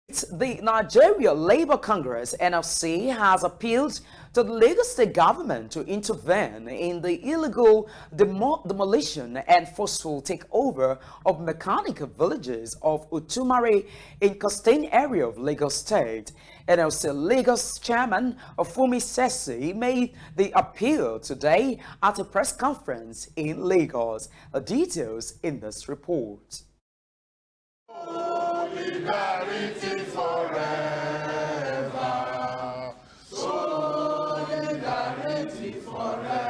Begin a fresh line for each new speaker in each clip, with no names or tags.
The Nigeria Labour Congress (NLC) has appealed to the Lagos State government to intervene in the illegal demolition and forceful takeover of mechanic villages of Utumare in Costain area of Lagos State. NLC Lagos chairman Fumi Sesi made the appeal today at a press conference in Lagos. Details in this report.
Solidarity forever. Solidarity forever.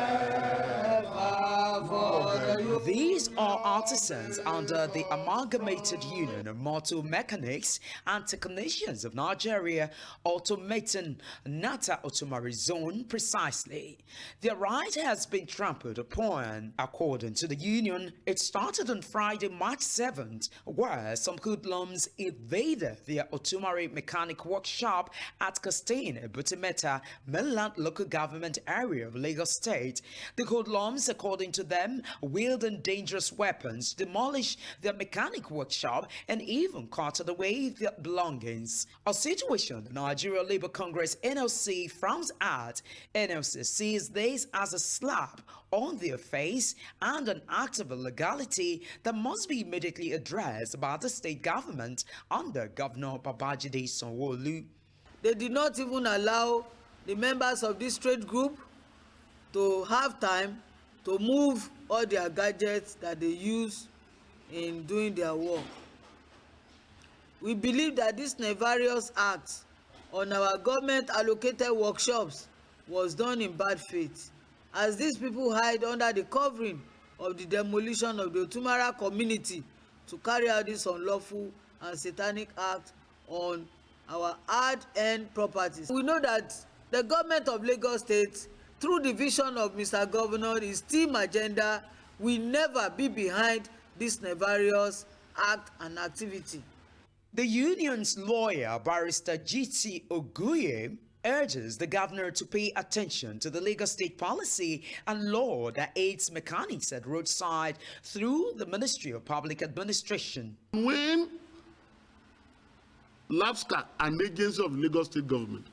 These are artisans under the Amalgamated Union of Motor Mechanics and Technicians of Nigeria, Automating Nata Otumari Zone precisely. Their right has been trampled upon. According to the union, it started on Friday, March 7th, where some hoodlums invaded their Otumari mechanic workshop at Costain, Butimeta, mainland local government area of Lagos State. The hoodlums, according to them, wielding dangerous weapons, demolished their mechanic workshop and even carted away their belongings. A situation the Nigeria Labour Congress (NLC) frowns at. NLC sees this as a slap on their face and an act of illegality that must be immediately addressed by the state government under Governor Babajide Sanwo-Olu.
They did not even allow the members of this trade group to have time to move all their gadgets that they use in doing their work. We believe that this nefarious act on our government allocated workshops was done in bad faith, as these people hide under the covering of the demolition of the Otumara community to carry out this unlawful and satanic act on our hard-earned properties. We know that the government of Lagos State, through the vision of Mr. Governor, his team agenda, will never be behind this nefarious act and activity.
The union's lawyer, Barrister G.T. Oguye, urges the governor to pay attention to the Lagos State policy and law that aids mechanics at roadside through the Ministry of Public Administration.
When LAPSCA, an agency of Lagos State government,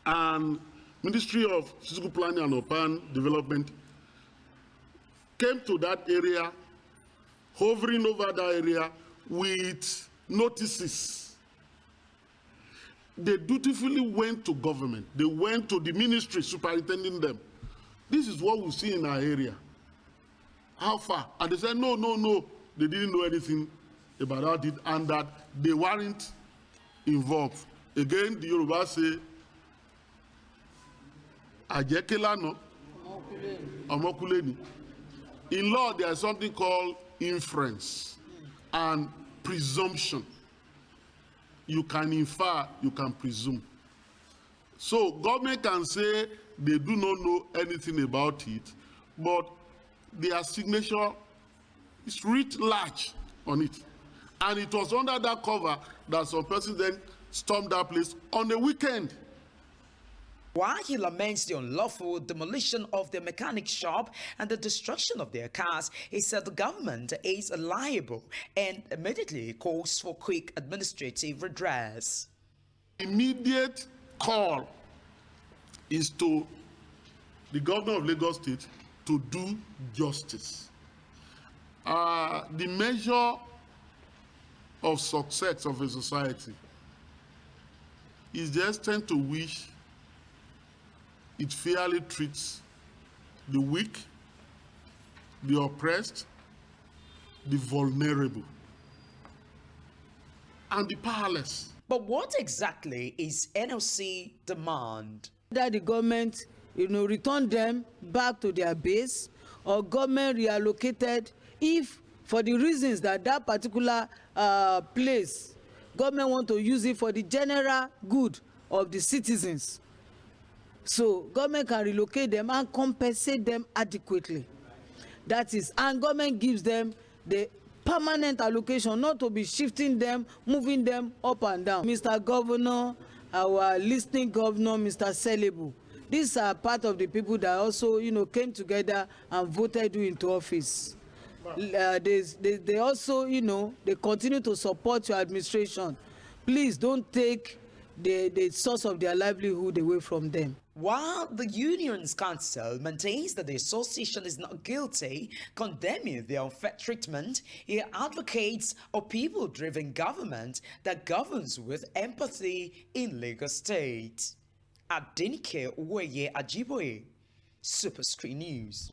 and Ministry of Physical Planning and Urban Development came to that area, hovering over that area with notices, they dutifully went to government. They went to the ministry superintending them. This is what we see in our area. How far? And they said, no. They didn't know anything about it and that they weren't involved. Again, the Yoruba say, Ajekelano, Omokuleni. In law, there is something called inference and presumption. You can infer, you can presume. So government can say they do not know anything about it, but their signature is writ large on it. And it was under that cover that some person then stormed that place on a weekend.
While he laments the unlawful demolition of their mechanic shop and the destruction of their cars, he said the government is liable and immediately calls for quick administrative redress.
Immediate call is to the governor of Lagos State to do justice. The measure of success of a society is the extent to which it fairly treats the weak, the oppressed, the vulnerable, and the powerless.
But what exactly is NLC demand?
That the government, return them back to their base, or government reallocated if for the reasons that particular place, government want to use it for the general good of the citizens. So government can relocate them and compensate them adequately. That is, and government gives them the permanent allocation, not to be shifting them, moving them up and down. Mr. Governor, our listening governor, Mr. Selebu, these are part of the people that also, came together and voted you into office. They also, they continue to support your administration. please don't take the source of their livelihood away from them.
While the union's counsel maintains that the association is not guilty, condemning the unfair treatment, he advocates a people-driven government that governs with empathy in Lagos State. Adenike Uweye Ajiboye, Super Screen News.